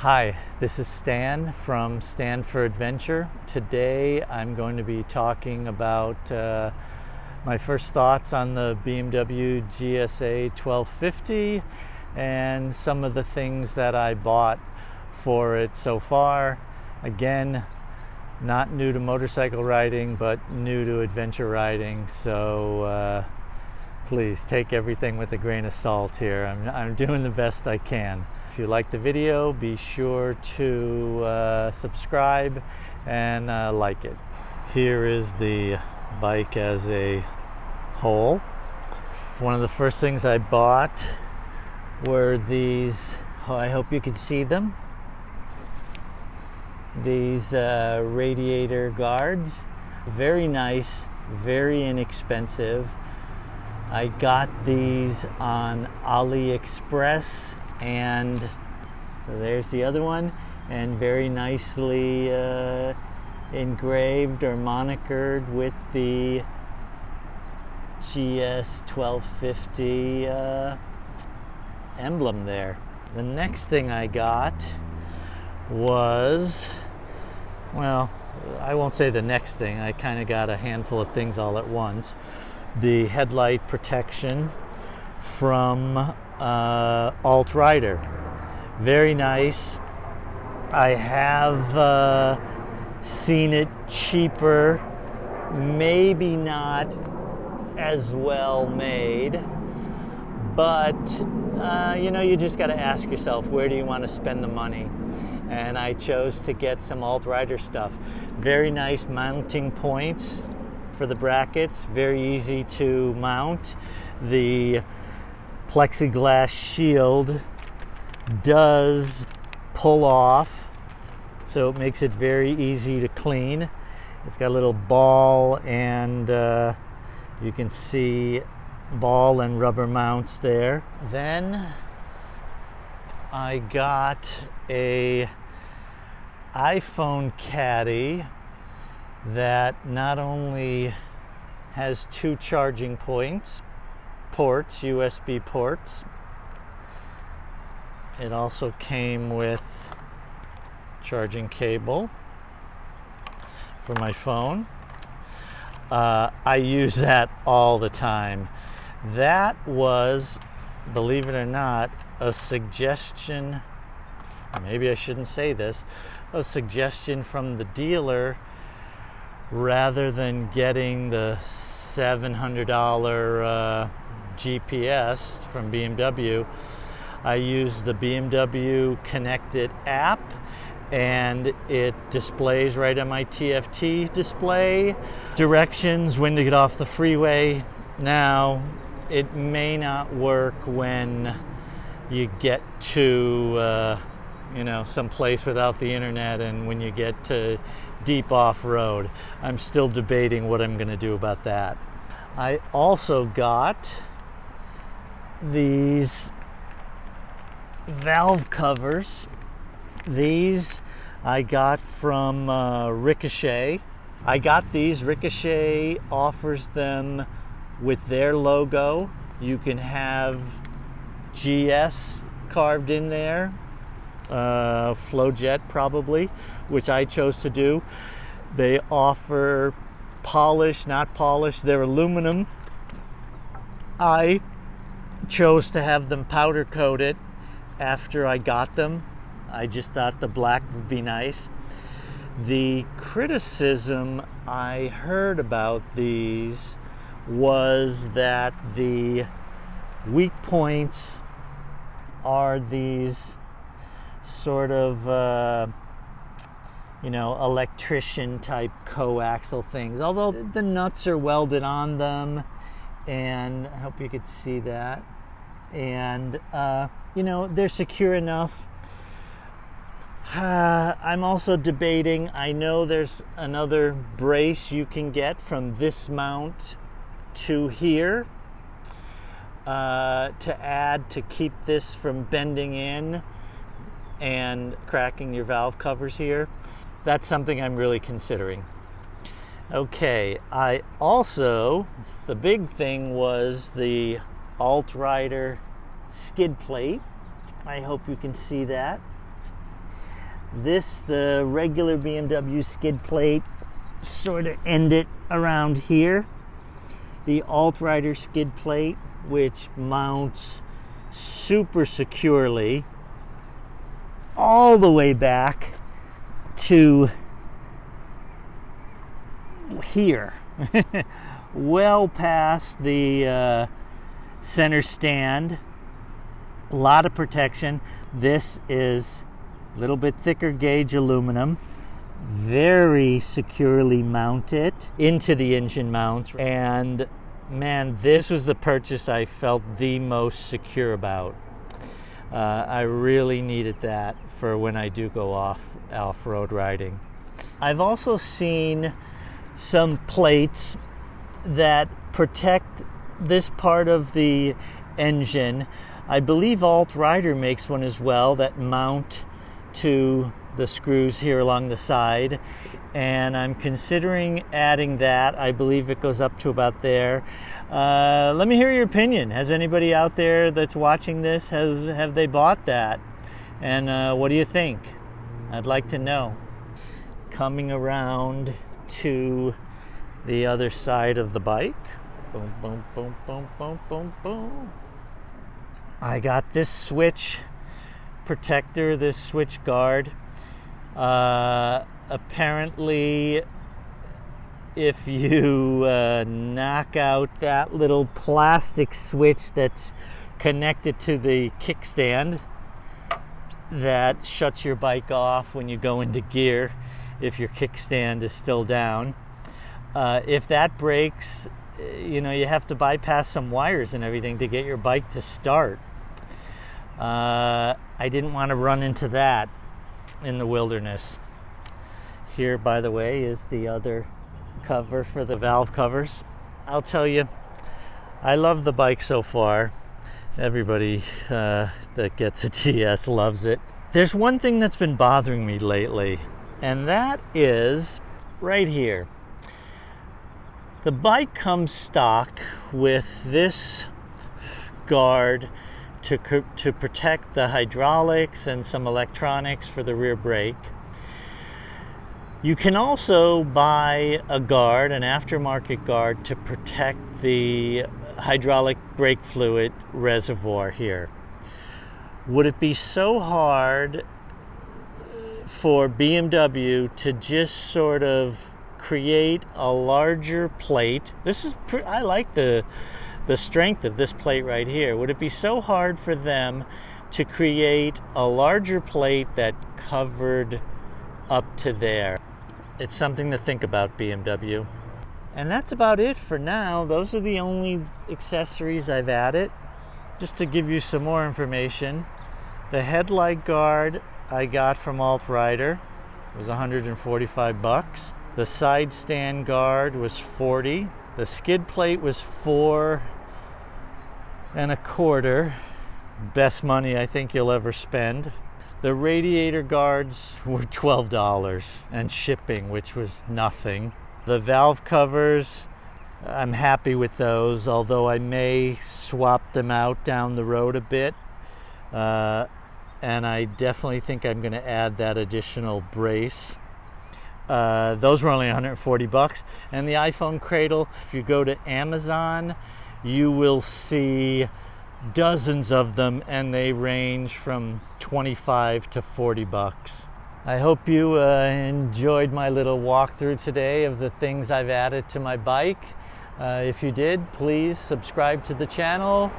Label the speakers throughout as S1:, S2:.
S1: Hi, this is Stan from Stan for Adventure. Today I'm going to be talking about my first thoughts on the BMW GSA1250 and some of the things that I bought for it so far. Again, not new to motorcycle riding, but new to adventure riding, so please take everything with a grain of salt here. I'm doing the best I can. If you like the video, be sure to subscribe and like it. Here is the bike as a whole. One of the first things I bought were these, I hope you can see them, these radiator guards. Very nice, very inexpensive. I got these on AliExpress, and so there's the other one, and very nicely engraved or monikered with the GS1250 emblem there. The next thing I got was, well, I won't say the next thing, I kind of got a handful of things all at once. The headlight protection from Alt Rider. Very nice. I have seen it cheaper, maybe not as well made, but you know, you just got to ask yourself, where do you want to spend the money? And I chose to get some Alt Rider stuff. Very nice mounting points for the brackets, very easy to mount. The plexiglass shield does pull off, so it makes it very easy to clean. It's got a little ball, and you can see ball and rubber mounts there. Then I got a iPhone caddy that not only has two charging ports, USB ports, it also came with charging cable for my phone. I use that all the time. That was, believe it or not, a suggestion, maybe I shouldn't say this, a suggestion from the dealer. Rather than getting the $700 GPS from BMW, I used the BMW Connected app, and it displays right on my TFT display directions, when to get off the freeway. Now, it may not work when you get to some place without the internet, and when you get to deep off-road. I'm still debating what I'm going to do about that. I also got these valve covers. These I got from Ricochet. I got these. Ricochet offers them with their logo. You can have GS carved in there, Flowjet probably, which I chose to do. They offer polished, not polished. They're aluminum. I chose to have them powder coated after I got them. I just thought the black would be nice. The criticism I heard about these was that the weak points are these sort of electrician type coaxial things, although the nuts are welded on them, and I hope you could see that, and they're secure enough. I'm also debating, I know there's another brace you can get from this mount to here to add to keep this from bending in and cracking your valve covers here. That's something I'm really considering. Okay, I also, the big thing was the Alt Rider skid plate. I hope you can see that. the regular BMW skid plate sort of ended around here. The Alt-Rider skid plate, which mounts super securely all the way back to here, well past the center stand. A lot of protection. This is a little bit thicker gauge aluminum, very securely mounted into the engine mounts, and man, this was the purchase I felt the most secure about. I really needed that for when I do go off-road riding. I've also seen some plates that protect this part of the engine. I believe Alt-Rider makes one as well that mount to the screws here along the side, and I'm considering adding that. I believe it goes up to about there. Let me hear your opinion. Has anybody out there that's watching this, have they bought that? And what do you think? I'd like to know. Coming around to the other side of the bike. Boom, boom, boom, boom, boom, boom, boom. I got this switch protector, this switch guard. Apparently, if you knock out that little plastic switch that's connected to the kickstand that shuts your bike off when you go into gear, if your kickstand is still down, if that breaks, you know, you have to bypass some wires and everything to get your bike to start. I didn't want to run into that in the wilderness. Here, by the way, is the other cover for the valve covers. I'll tell you, I love the bike so far. Everybody that gets a GS loves it. There's one thing that's been bothering me lately, and that is right here. The bike comes stock with this guard to protect the hydraulics and some electronics for the rear brake. You can also buy a guard, an aftermarket guard, to protect the hydraulic brake fluid reservoir here. Would it be so hard for BMW to just sort of create a larger plate? This is I like the strength of this plate right here. Would it be so hard for them to create a larger plate that covered up to there? It's something to think about, BMW. And that's about it for now. Those are the only accessories I've added. Just to give you some more information, the headlight guard I got from Alt-Rider. It was 145 bucks. The side stand guard was 40. The skid plate was $4.25. Best money I think you'll ever spend. The radiator guards were $12 and shipping, which was nothing. The valve covers, I'm happy with those, although I may swap them out down the road a bit. And I definitely think I'm going to add that additional brace. Those were only 140 bucks. And the iPhone cradle, if you go to Amazon, you will see dozens of them, and they range from 25 to 40 bucks. I hope you enjoyed my little walkthrough today of the things I've added to my bike. If you did, please subscribe to the channel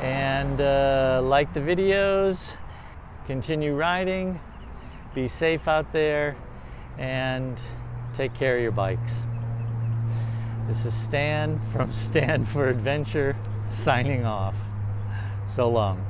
S1: and like the videos. Continue riding, be safe out there, and take care of your bikes. This is Stan from Stan for Adventure, signing off. So long.